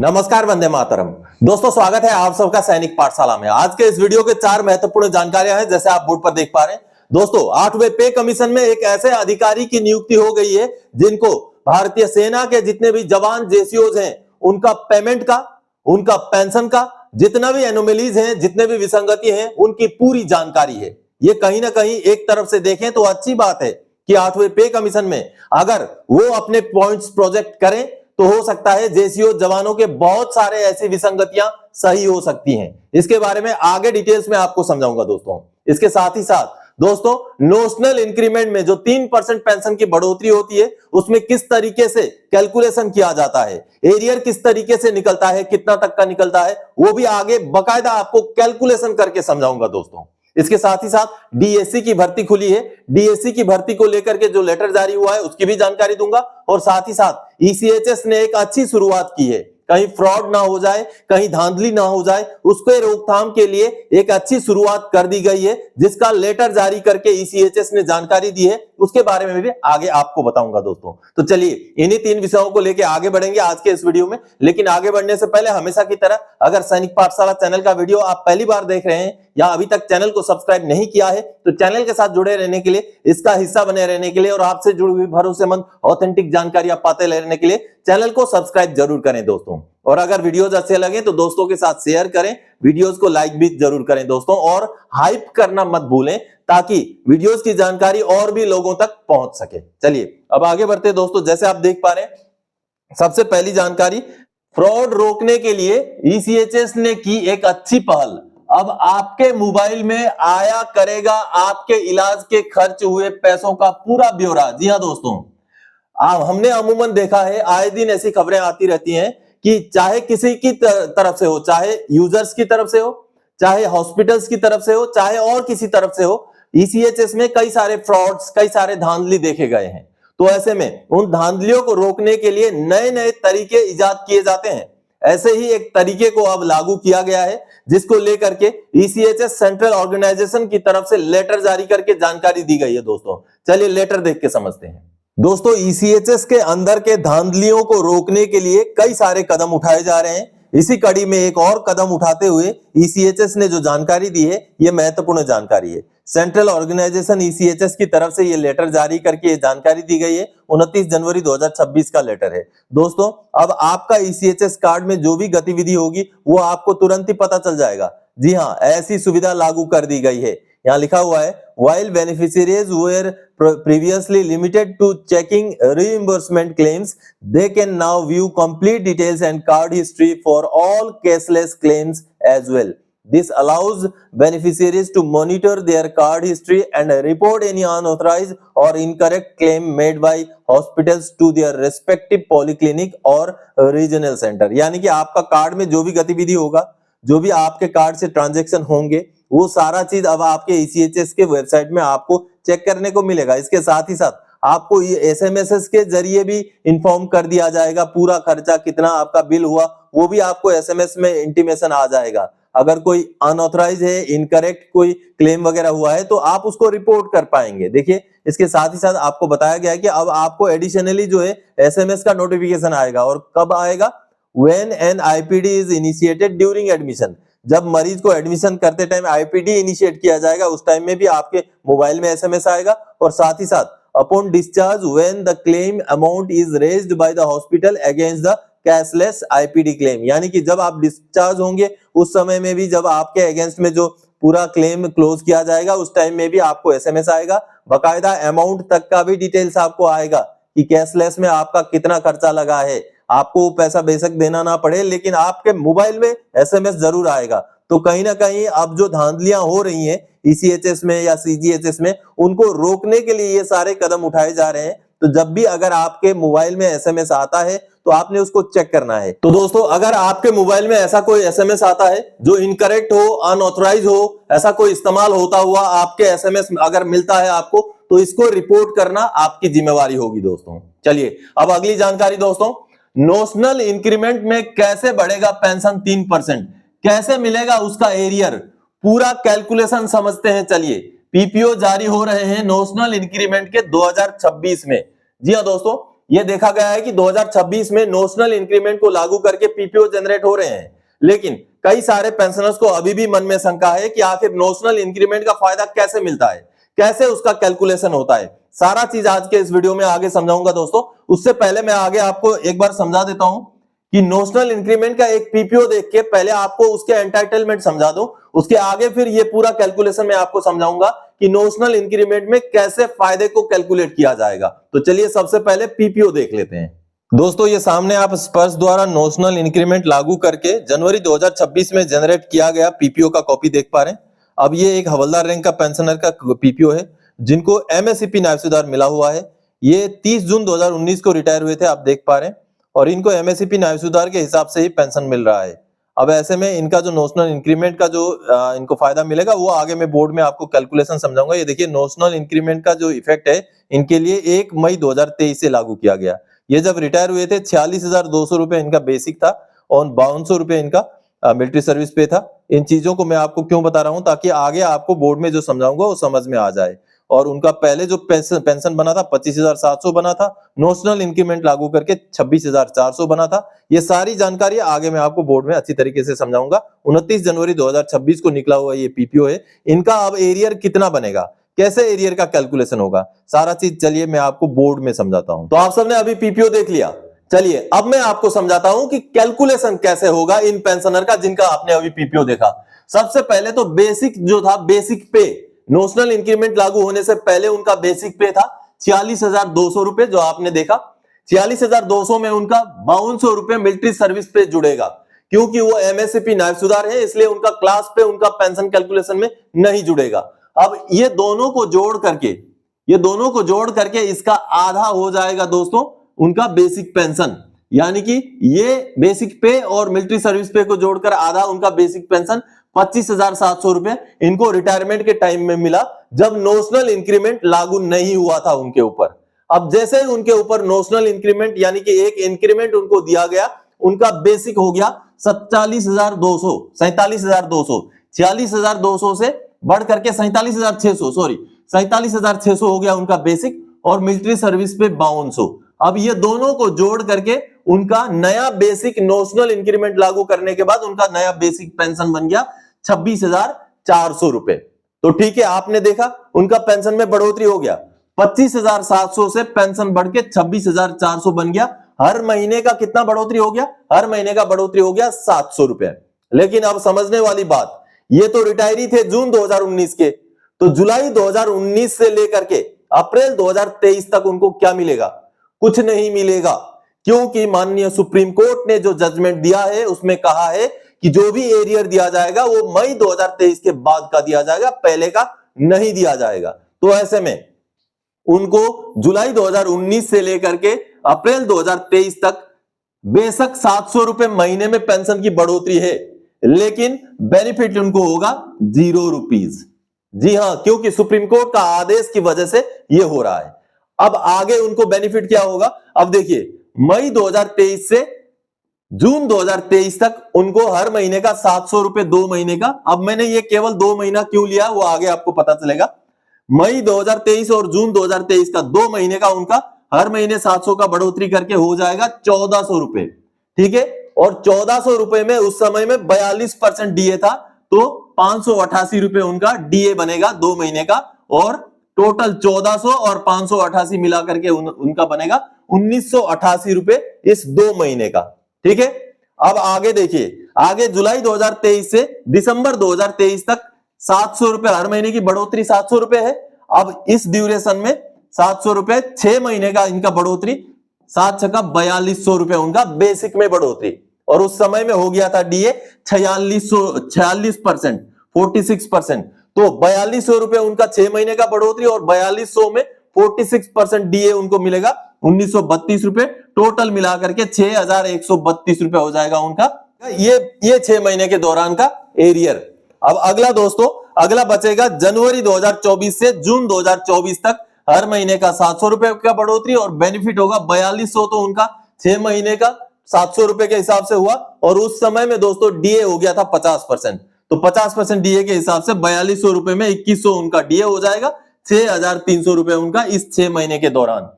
नमस्कार, वंदे मातरम। दोस्तों, स्वागत है आप सबका सैनिक पाठशाला में। आज के इस वीडियो के 4 महत्वपूर्ण जानकारियां हैं, जैसे आप बोर्ड पर देख पा रहे हैं। दोस्तों, 8वें पे कमीशन में एक ऐसे अधिकारी की नियुक्ति हो गई है जिनको भारतीय सेना के जितने भी जवान जेसीओज हैं उनका पेमेंट का, उनका पेंशन का, जितना भी एनोमलीज हैं, जितने भी विसंगति हैं, उनकी पूरी जानकारी है। ये कहीं ना कहीं एक तरफ से देखें तो अच्छी बात है कि 8वें पे कमीशन में अगर वो अपने पॉइंट्स प्रोजेक्ट करें तो हो सकता है जेसीओ जवानों के बहुत सारे ऐसी विसंगतियां सही हो सकती हैं। इसके बारे में आगे डिटेल्स में आपको समझाऊंगा दोस्तों। इसके साथ ही साथ दोस्तों, नोशनल इंक्रीमेंट में जो 3% पेंशन की बढ़ोतरी होती है उसमें किस तरीके से कैलकुलेशन किया जाता है, एरियर किस तरीके से निकलता है, कितना तक का निकलता है, वो भी आगे बकायदा आपको कैलकुलेशन करके समझाऊंगा दोस्तों। इसके साथ ही साथ डीएससी की भर्ती खुली है, डीएससी की भर्ती को लेकर के जो लेटर जारी हुआ है उसकी भी जानकारी दूंगा। और साथ ही साथ ईसीएचएस ने एक अच्छी शुरुआत की है, कहीं फ्रॉड ना हो जाए, कहीं धांधली ना हो जाए, उसके रोकथाम के लिए एक अच्छी शुरुआत कर दी गई है, जिसका लेटर जारी करके ईसीएचएस ने जानकारी दी है। उसके बारे में भी आगे आपको बताऊंगा दोस्तों। तो चलिए इन्हीं 3 विषयों को लेकर आगे बढ़ेंगे आज के इस वीडियो में। लेकिन आगे बढ़ने से पहले हमेशा की तरह अगर सैनिक पाठशाला चैनल का वीडियो आप पहली बार देख रहे हैं या अभी तक चैनल को सब्सक्राइब नहीं किया है तो चैनल के साथ जुड़े रहने के लिए, इसका हिस्सा बने रहने के लिए और आपसे जुड़ी हुई भरोसेमंद ऑथेंटिक जानकारी आप पाते रहने के लिए चैनल को सब्सक्राइब जरूर करें दोस्तों। और अगर वीडियोस अच्छे लगे तो दोस्तों के साथ शेयर करें, वीडियोस को लाइक भी जरूर करें दोस्तों, और हाइप करना मत भूलें ताकि वीडियोस की जानकारी और भी लोगों तक पहुंच सके। चलिए अब आगे बढ़ते हैं दोस्तों। जैसे आप देख पा रहे हैं, सबसे पहली जानकारी, फ्रॉड रोकने के लिए ईसीएचएस ने की एक अच्छी पहल। अब आपके मोबाइल में आया करेगा आपके इलाज के खर्च हुए पैसों का पूरा ब्यौरा। जी हां दोस्तों, हमने अमूमन देखा है, आए दिन ऐसी खबरें आती रहती हैं कि चाहे किसी की तरफ से हो, चाहे यूजर्स की तरफ से हो, चाहे हॉस्पिटल्स की तरफ से हो, चाहे और किसी तरफ से हो, ईसीएचएस में कई सारे फ्रॉड्स, कई सारे धांधली देखे गए हैं। तो ऐसे में उन धांधलियों को रोकने के लिए नए नए तरीके इजाद किए जाते हैं। ऐसे ही एक तरीके को अब लागू किया गया है, जिसको लेकर के ईसीएचएस सेंट्रल ऑर्गेनाइजेशन की तरफ से लेटर जारी करके जानकारी दी गई है दोस्तों। चलिए लेटर देख के समझते हैं दोस्तों। ईसीएचएस के अंदर के धांधलियों को रोकने के लिए कई सारे कदम उठाए जा रहे हैं। इसी कड़ी में एक और कदम उठाते हुए ईसीएचएस ने जो जानकारी दी है, यह महत्वपूर्ण जानकारी है। सेंट्रल ऑर्गेनाइजेशन ईसीएचएस की तरफ से यह लेटर जारी करके ये जानकारी दी गई है। 29 जनवरी 2026 का लेटर है दोस्तों। अब आपका ईसीएचएस कार्ड में जो भी गतिविधि होगी वो आपको तुरंत ही पता चल जाएगा। जी हां, ऐसी सुविधा लागू कर दी गई है। यहां लिखा हुआ है, while beneficiaries were previously limited to checking reimbursement claims, they can now view complete details and card history for all cashless claims as well. This allows beneficiaries to monitor their card history and report any unauthorized or incorrect claim made by hospitals to their respective polyclinic or regional center। यानी कि आपका card में जो भी गतिविधि होगा, जो भी आपके कार्ड से ट्रांजैक्शन होंगे, वो सारा चीज अब आपके ईसीएचएस के वेबसाइट में आपको चेक करने को मिलेगा। इसके साथ ही साथ आपको ये एसएमएस के जरिए भी इंफॉर्म कर दिया जाएगा, पूरा खर्चा कितना आपका बिल हुआ वो भी आपको एसएमएस में इंटीमेशन आ जाएगा। अगर कोई अनऑथराइज है, इनकरेक्ट कोई क्लेम वगैरह हुआ है तो आप उसको रिपोर्ट कर पाएंगे। देखिए, इसके साथ ही साथ आपको बताया गया है कि अब आपको एडिशनली जो है एसएमएस का नोटिफिकेशन आएगा। और कब आएगा? When an IPD is initiated during admission, जब मरीज को एडमिशन करते टाइम आईपीडी इनिशिएट किया जाएगा उस टाइम में भी आपके मोबाइल में एसएमएस आएगा। और साथ ही साथ upon discharge when the claim amount is raised by the hospital against the cashless IPD claim, यानी कि जब आप डिस्चार्ज होंगे उस समय में भी जब आपके अगेंस्ट में जो पूरा क्लेम क्लोज किया जाएगा उस टाइम में भी आपको एसएमएस आएगा। बकायदा अमाउंट तक का भी डिटेल्स आपको आएगा कि कैशलेस में आपका कितना खर्चा लगा है। आपको पैसा बेशक देना ना पड़े, लेकिन आपके मोबाइल में एसएमएस जरूर आएगा। तो कहीं ना कहीं अब जो धांधलियां हो रही हैं ईसीएचएस में या सीजीएचएस में, उनको रोकने के लिए ये सारे कदम उठाए जा रहे हैं। तो जब भी अगर आपके मोबाइल में एसएमएस आता है तो आपने उसको चेक करना है। तो दोस्तों, अगर आपके मोबाइल में ऐसा कोई एसएमएस आता है जो इनकरेक्ट हो, अनऑथराइज हो, ऐसा कोई इस्तेमाल होता हुआ आपके एसएमएस अगर मिलता है आपको, तो इसको रिपोर्ट करना आपकी जिम्मेवारी होगी दोस्तों। चलिए अब अगली जानकारी दोस्तों, नोशनल इंक्रीमेंट में कैसे बढ़ेगा पेंशन 3%, कैसे मिलेगा उसका एरियर, पूरा कैलकुलेशन समझते हैं। चलिए, पीपीओ जारी हो रहे हैं नोशनल इंक्रीमेंट के 2026 में। जी हां दोस्तों, ये देखा गया है कि 2026 में नोशनल इंक्रीमेंट को लागू करके पीपीओ जनरेट हो रहे हैं, लेकिन कई सारे पेंशनर्स को अभी भी मन में शंका है कि आखिर नोशनल इंक्रीमेंट का फायदा कैसे मिलता है, कैसे उसका कैलकुलेशन होता है। सारा चीज आज के इस वीडियो में आगे समझाऊंगा दोस्तों। उससे पहले मैं आगे आपको एक बार समझा देता हूं कि नोशनल इंक्रीमेंट का एक पीपीओ देख के पहले आपको उसके एंटाइटलमेंट समझा दूं, उसके आगे फिर ये पूरा कैलकुलेशन मैं आपको समझाऊंगा कि नोशनल इंक्रीमेंट में कैसे फायदे को कैलकुलेट किया जाएगा। तो चलिए सबसे पहले पीपीओ देख लेते हैं। दोस्तों ये सामने आप स्पर्श द्वारा नोशनल इंक्रीमेंट लागू करके जनवरी 2026 में जनरेट किया गया पीपीओ का कॉपी देख पा रहे हैं। अब ये एक हवलदार रैंक का पेंशनर का पीपीओ है जिनको एमएससीपी नायब सूबेदार मिला हुआ है। ये 30 जून 2019 को रिटायर हुए थे, आप देख पा रहे हैं, और इनको एमएससीपी नायब सूबेदार के हिसाब से ही पेंशन मिल रहा है। अब ऐसे में इनका जो नोशनल इंक्रीमेंट का जो इनको फायदा मिलेगा वो आगे मैं बोर्ड में आपको कैलकुलेशन समझाऊंगा। ये देखिए नोशनल इंक्रीमेंट का जो इफेक्ट है इनके लिए 1 मई 2023 से लागू किया गया। ये जब रिटायर हुए थे 46,200 रुपए इनका बेसिक था और 5200 रुपए इनका मिलिट्री सर्विस पे था। इन चीजों को मैं आपको क्यों बता रहा हूं, ताकि आगे आपको बोर्ड में जो समझाऊंगा वो समझ में आ जाए। और उनका पहले जो पेंशन बना था 25,700 बना था, नोशनल इंक्रीमेंट लागू करके 26,400 बना था। ये सारी जानकारी आगे मैं आपको बोर्ड में अच्छी तरीके से समझाऊंगा। 29 जनवरी 2026 को निकला हुआ ये पीपीओ है। इनका अब एरियर कितना बनेगा, कैसे एरियर का कैलकुलेशन होगा, सारा चीज चलिए मैं आपको बोर्ड में समझाता हूं। तो आप सबने अभी पीपीओ देख लिया, चलिए अब मैं आपको समझाता हूं कि कैलकुलेशन कैसे होगा इन पेंशनर का जिनका आपने अभी पीपीओ देखा। सबसे पहले तो बेसिक जो था, बेसिक पे, नोशनल इंक्रीमेंट लागू होने से पहले उनका बेसिक पे था 46,200 रुपए जो आपने देखा। 46,200 में उनका 5200 रुपए मिलिट्री सर्विस पे जुड़ेगा, क्योंकि वो एमएससीपी नायब सूबेदार है इसलिए उनका क्लास पे उनका पेंशन कैलकुलेशन में नहीं जुड़ेगा। अब ये दोनों को जोड़ करके इसका आधा हो जाएगा दोस्तों उनका बेसिक पेंशन, यानी कि ये बेसिक पे और मिलिट्री सर्विस पे को जोड़कर आधा उनका बेसिक पेंशन 25,700 रुपए इनको रिटायरमेंट के टाइम में मिला जब नोशनल इंक्रीमेंट लागू नहीं हुआ था उनके ऊपर। अब जैसे ही उनके ऊपर नोशनल इंक्रीमेंट यानी कि एक इंक्रीमेंट उनको दिया गया, उनका बेसिक हो गया 47,200 46,200 से बढ़ करके 47,600 हो गया उनका बेसिक, और मिलिट्री सर्विस पे 5200। अब ये दोनों को जोड़ करके उनका नया बेसिक नोशनल इंक्रीमेंट लागू करने के बाद उनका नया बेसिक पेंशन बन गया 26,400 रुपए। तो ठीक है, आपने देखा उनका पेंशन में बढ़ोतरी हो गया, 25,700 से पेंशन बढ़ के 26,400 बन गया। हर महीने का कितना बढ़ोतरी हो गया, हर महीने का बढ़ोतरी हो गया 700 रुपए। लेकिन अब समझने वाली बात, ये तो रिटायरी थे जून 2019 के, तो जुलाई 2019 से लेकर के अप्रैल 2023 तक उनको क्या मिलेगा, कुछ नहीं मिलेगा, क्योंकि माननीय सुप्रीम कोर्ट ने जो जजमेंट दिया है उसमें कहा है कि जो भी एरियर दिया जाएगा वो मई 2023 के बाद का दिया जाएगा, पहले का नहीं दिया जाएगा। तो ऐसे में उनको जुलाई 2019 से लेकर के अप्रैल 2023 तक बेशक 700 रुपए महीने में पेंशन की बढ़ोतरी है, लेकिन बेनिफिट उनको होगा 0 रुपीज। जी हां, क्योंकि सुप्रीम कोर्ट का आदेश की वजह से यह हो रहा है। अब आगे उनको बेनिफिट क्या होगा, अब देखिए मई 2023 से जून 2023 तक उनको हर महीने का 700 रुपए 2 महीने का। अब मैंने ये केवल 2 महीना क्यों लिया वो आगे आपको पता चलेगा। मई 2023 और जून 2023 का 2 महीने का उनका हर महीने 700 का बढ़ोतरी करके हो जाएगा 1400 रुपए, ठीक है। और 1400 रुपए में उस समय में 42% डीए था, तो 588 रुपए उनका डीए बनेगा 2 महीने का, और टोटल 1400 और 588 मिला करके उनका बनेगा 1988 रुपए इस 2 महीने का, ठीक है। अब आगे देखिए, आगे जुलाई 2023 से दिसंबर 2023 तक 700 रुपए हर महीने की बढ़ोतरी 700 रुपए है। अब इस ड्यूरेशन में 700 रुपए 6 महीने का इनका बढ़ोतरी, 7 छक्का 4200 रुपए उनका बेसिक में बढ़ोतरी, और उस समय में हो गया था डीए 46% 46%, तो 4200 रुपए उनका 6 महीने का बढ़ोतरी, और 4200 में 46% डीए उनको मिलेगा 1932 रुपए, टोटल मिलाकर के 6132 रुपए हो जाएगा उनका ये 6 महीने के दौरान का एरियर। अब अगला दोस्तों, अगला बचेगा जनवरी 2024 से जून 2024 तक हर महीने का 700 रुपए का बढ़ोतरी, और बेनिफिट होगा 4200, तो उनका 6 महीने का 700 रुपए के हिसाब से हुआ, और उस समय में दोस्तों डीए हो गया था 50%, तो 50% डीए के हिसाब से 4200 रुपए में 2100 उनका डीए हो जाएगा, 6300 रुपए उनका इस 6 महीने के दौरान।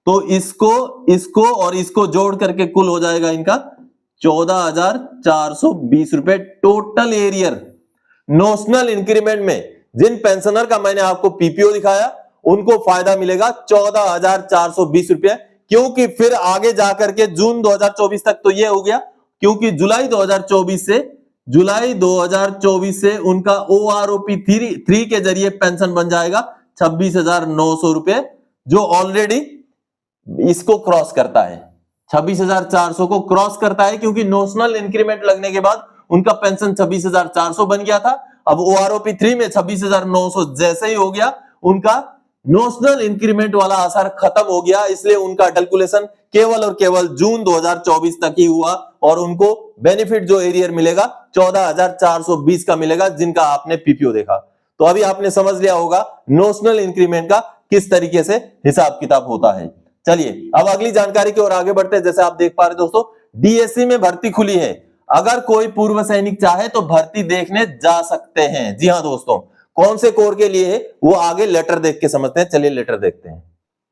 तो इसको और इसको जोड़ करके कुल हो जाएगा इनका 14,420 रुपए टोटल एरियर। नोशनल इंक्रीमेंट में जिन पेंशनर का मैंने आपको पीपीओ दिखाया उनको फायदा मिलेगा 14,420 रुपए, क्योंकि फिर आगे जाकर के जून 2024 तक तो ये हो गया, क्योंकि जुलाई 2024 से उनका OROP 3 के जरिए पेंशन बन जाएगा 26,900 रुपए, जो ऑलरेडी इसको क्रॉस करता है, 26,400 को क्रॉस करता है, क्योंकि नोशनल इंक्रीमेंट लगने के बाद उनका पेंशन 26,400 बन गया था। अब OROP 3 में 26,900 जैसे ही हो गया, उनका नोशनल इंक्रीमेंट वाला असर खत्म हो गया, इसलिए उनका कैलकुलेशन केवल और केवल जून 2024 तक ही हुआ और उनको बेनिफिट जो एरियर मिलेगा 14,420 का मिलेगा, जिनका आपने पीपीओ देखा। तो अभी आपने समझ लिया होगा नोशनल इंक्रीमेंट का किस तरीके से हिसाब किताब होता है। चलिए अब अगली जानकारी की ओर आगे बढ़ते हैं। जैसे आप देख पा रहे दोस्तों, डीएससी में भर्ती खुली है, अगर कोई पूर्व सैनिक चाहे तो भर्ती देखने जा सकते हैं। जी हां दोस्तों, कौन से कोर के लिए है वो आगे लेटर देख के समझते हैं। चलिए लेटर देखते हैं।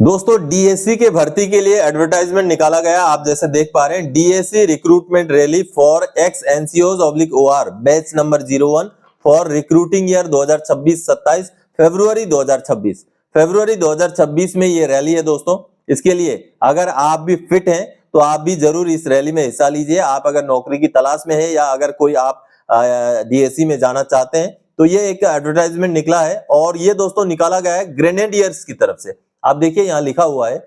दोस्तों डीएससी के भर्ती के लिए एडवर्टाइजमेंट निकाला गया, आप जैसे देख पा रहे हैं, DSC recruitment rally for ex NCOs OR batch number 01 for recruiting year 2026-27 फरवरी 2026 में ये रैली है दोस्तों। इसके लिए अगर आप भी फिट हैं तो आप भी जरूर इस रैली में हिस्सा लीजिए। आप अगर नौकरी की तलाश में है या अगर कोई आप डीएससी में जाना चाहते हैं तो ये एक एडवर्टाइजमेंट निकला है, और ये दोस्तों निकाला गया है ग्रेनेडियर्स की तरफ से। आप देखिए यहाँ लिखा हुआ है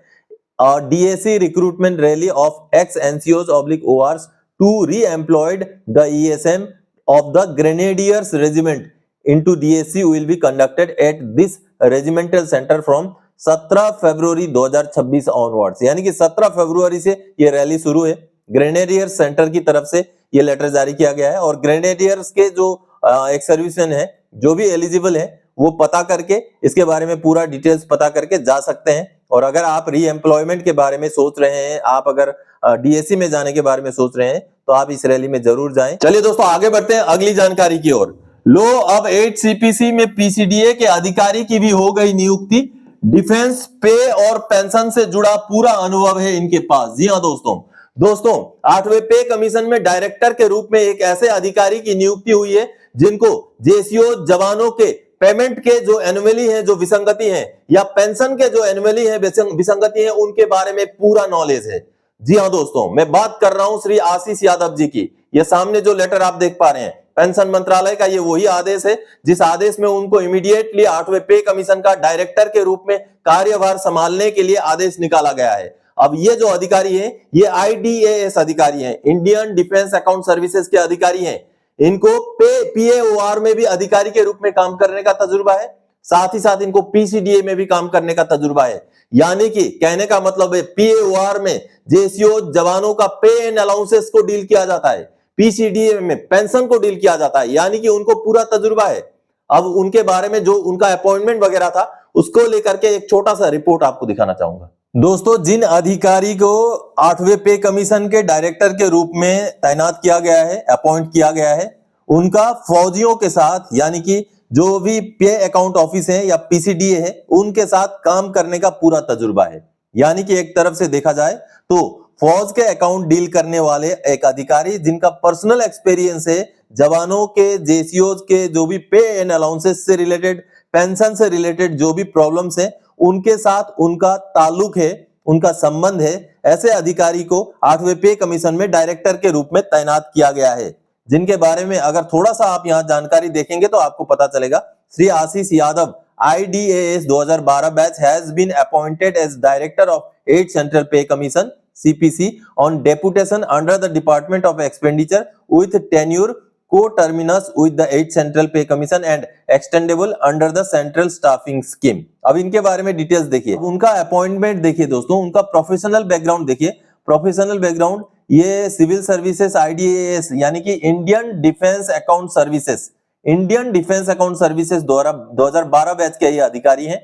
DSC recruitment rally of ex NCOs ORs to reemployed the ESM of the Grenadiers Regiment into DSC will be conducted at this regimental centre from 17 February 2026 onwards. यानी कि 17 फरवरी से ये रैली शुरू है। ग्रेनेडियर्स सेंटर की तरफ से ये लेटर जारी किया गया है, और ग्रेनेडियर्स के जो एक सर्विसमैन है जो भी एलिजिबल है वो पता करके इसके बारे में पूरा डिटेल्स पता करके जा सकते हैं। और अगर आप री एम्प्लॉयमेंट के बारे में सोच रहे हैं, आप अगर डीएससी में जाने के बारे में सोच रहे हैं तो आप इस रैली में जरूर जाएं। चलिए दोस्तों आगे बढ़ते हैं अगली जानकारी की ओर। लो अब 8 सीपीसी में पीसीडीए के अधिकारी की भी हो गई नियुक्ति। डिफेंस पे और पेंशन से जुड़ा पूरा अनुभव है इनके पास। जी हाँ दोस्तों 8वें पे कमीशन में डायरेक्टर के रूप में एक ऐसे अधिकारी की नियुक्ति हुई है जिनको जेसीओ जवानों के पेमेंट के जो एनुअली है, जो विसंगति है, या पेंशन के जो एनुअली है विसंगति है, उनके बारे में पूरा नॉलेज है। जी हाँ दोस्तों, मैं बात कर रहा हूं श्री आशीष यादव जी की। ये सामने जो लेटर आप देख पा रहे हैं पेंशन मंत्रालय का, ये वही आदेश है जिस आदेश में उनको इमीडिएटली 8वें पे कमीशन का डायरेक्टर के रूप में कार्यभार संभालने के लिए आदेश निकाला गया है। अब ये जो अधिकारी है ये IDAS अधिकारी हैं, इंडियन डिफेंस अकाउंट सर्विसेज के अधिकारी हैं। इनको PAOR में भी अधिकारी के रूप में काम करने का तजुर्बा है, साथ ही साथ इनको PCDA में भी काम करने का तजुर्बा है। यानी कि कहने का मतलब है PAOR में जेसीओ जवानों का पे एंड अलाउंसेस को डील किया जाता है, PCDA में पेंशन को डील किया जाता है, यानी कि उनको पूरा तजुर्बा है। अब उनके बारे में जो उनका अपॉइंटमेंट वगैरह था उसको लेकर के एक छोटा सा रिपोर्ट आपको दिखाना चाहूंगा। दोस्तों जिन अधिकारी को 8वें पे कमीशन के डायरेक्टर के रूप में तैनात किया गया है, अपॉइंट किया गया है, उनका फौजियों के साथ, यानी कि जो भी पे अकाउंट ऑफिस है या PCDA है, उनके साथ काम करने का पूरा तजुर्बा है। यानी कि एक तरफ से देखा जाए तो फौज के अकाउंट डील करने वाले एक अधिकारी जिनका पर्सनल एक्सपीरियंस है जवानों के, जेसीओ के जो भी पे एंड अलाउंसेस से रिलेटेड, पेंशन से रिलेटेड जो भी प्रॉब्लम्स है, उनके साथ उनका ताल्लुक है, उनका संबंध है। ऐसे अधिकारी को 8वें पे कमीशन में डायरेक्टर के रूप में तैनात किया गया है, जिनके बारे में अगर थोड़ा सा आप यहाँ जानकारी देखेंगे तो आपको पता चलेगा। Shri Ashish Yadav IDAS 2012 batch has been appointed as director of 8 central pay commission CPC on deputation under the Department of Expenditure with tenure co-terminus with the 8 Central Pay Commission and extendable under the Central Staffing Scheme। अब इनके बारे में details देखिए, उनका appointment देखिए दोस्तों, उनका professional background देखिए। प्रोफेशनल बैकग्राउंड ये सिविल सर्विसेज IDAS यानी कि Indian defence account services, Indian defence account services द्वारा 2012 बैच के ये अधिकारी हैं।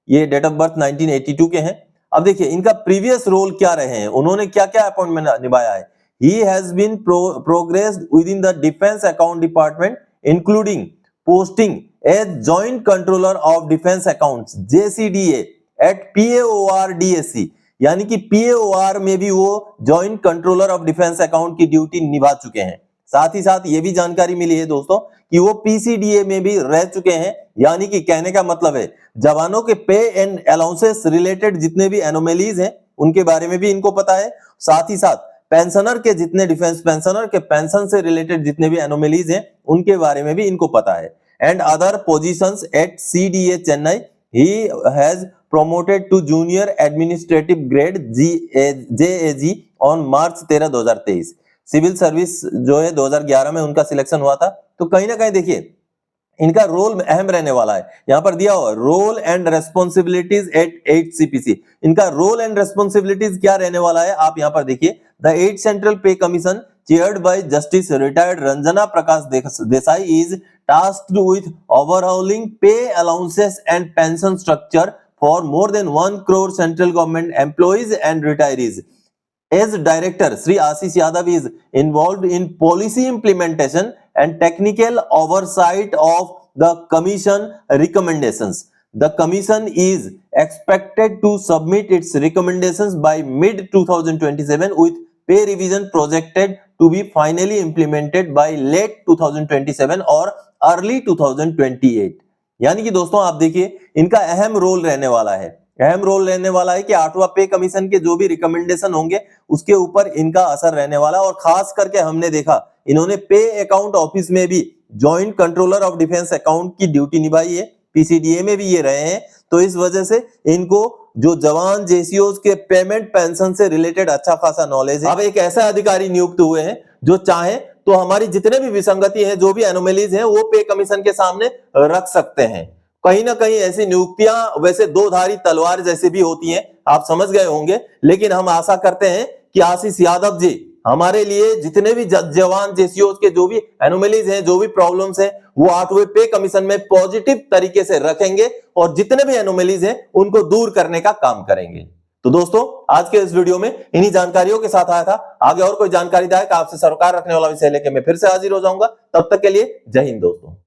ये डेट ऑफ बर्थ 1982 के हैं। अब देखिए इनका प्रीवियस रोल क्या रहे हैं, उन्होंने क्या क्या अपॉइंटमेंट निभाया है। He has been progressed within the Defense Account Department, including posting as Joint Controller of Defense Accounts (JCDA) at PAOR DSC। यानी कि PAOR में भी वो joint controller of defence account की ड्यूटी निभा चुके हैं। साथ ही साथ ये भी जानकारी मिली है दोस्तों कि वो PCDA में भी रह चुके हैं, यानी कि कहने का मतलब है जवानों के पे एंड अलाउंसेस रिलेटेड जितने भी एनोमेलीज हैं उनके बारे में भी इनको पता है। साथ ही साथ पेंशनर के जितने डिफेंस पेंशनर के पेंशन से रिलेटेड जितने भी एनोमेलीज हैं उनके बारे में भी इनको पता है। And other positions at CDA Chennai ही has promoted to junior administrative grade JAG on March 13, 2023। Civil service जो है 2011 में उनका सिलेक्शन हुआ था। तो कहीं ना कहीं देखिए इनका रोल अहम रहने वाला है। यहां पर दिया हुआ role and responsibilities at 8 CPC। इनका रोल एंड रेस्पॉन्सिबिलिटीज क्या रहने वाला है आप यहां पर देखिए। The 8 central pay commission chaired by Justice retired Ranjana Prakash Desai is tasked with overhauling pay allowances and pension structure for more than 1 crore central government employees and retirees. As director, Sri Ashish Yadav is involved in policy implementation and technical oversight of the commission recommendations. The commission is expected to submit its recommendations by mid 2027 with pay revision projected to be finally implemented by late 2027 और early 2028। यानी कि दोस्तों आप देखिए इनका अहम role रहने वाला है। अहम रोल रहने वाला है कि 8वां पे कमीशन के जो भी रिकमेंडेशन होंगे उसके ऊपर इनका असर रहने वाला। और खास करके हमने देखा इन्होंने पे अकाउंट ऑफिस में भी joint controller of defence account की ड्यूटी निभाई है, PCDA में भी ये रहे हैं। तो इस वजह से इनको जो जवान जेसीओज के पेमेंट पेंशन से रिलेटेड अच्छा खासा नॉलेज है। अब एक ऐसा अधिकारी नियुक्त हुए हैं जो चाहे तो हमारी जितने भी विसंगति हैं, जो भी एनोमेलीज हैं, वो पे कमीशन के सामने रख सकते हैं। कहीं ना कहीं ऐसी नियुक्तियां वैसे दो धारी तलवार जैसी भी होती हैं, आप समझ गए होंगे। लेकिन हम आशा करते हैं कि आशीष यादव जी हमारे लिए जितने भी जवान जेसीओज के जो भी एनोमेलीज हैं, जो भी प्रॉब्लम्स हैं, वो 8वें पे कमीशन में पॉजिटिव तरीके से रखेंगे और जितने भी एनोमेलीज हैं उनको दूर करने का काम करेंगे। तो दोस्तों आज के इस वीडियो में इन्हीं जानकारियों के साथ आया था। आगे और कोई जानकारी दायक आपसे सरोकार रखने वाला विषय लेके मैं फिर से हाजिर हो जाऊंगा। तब तक के लिए जय हिंद दोस्तों।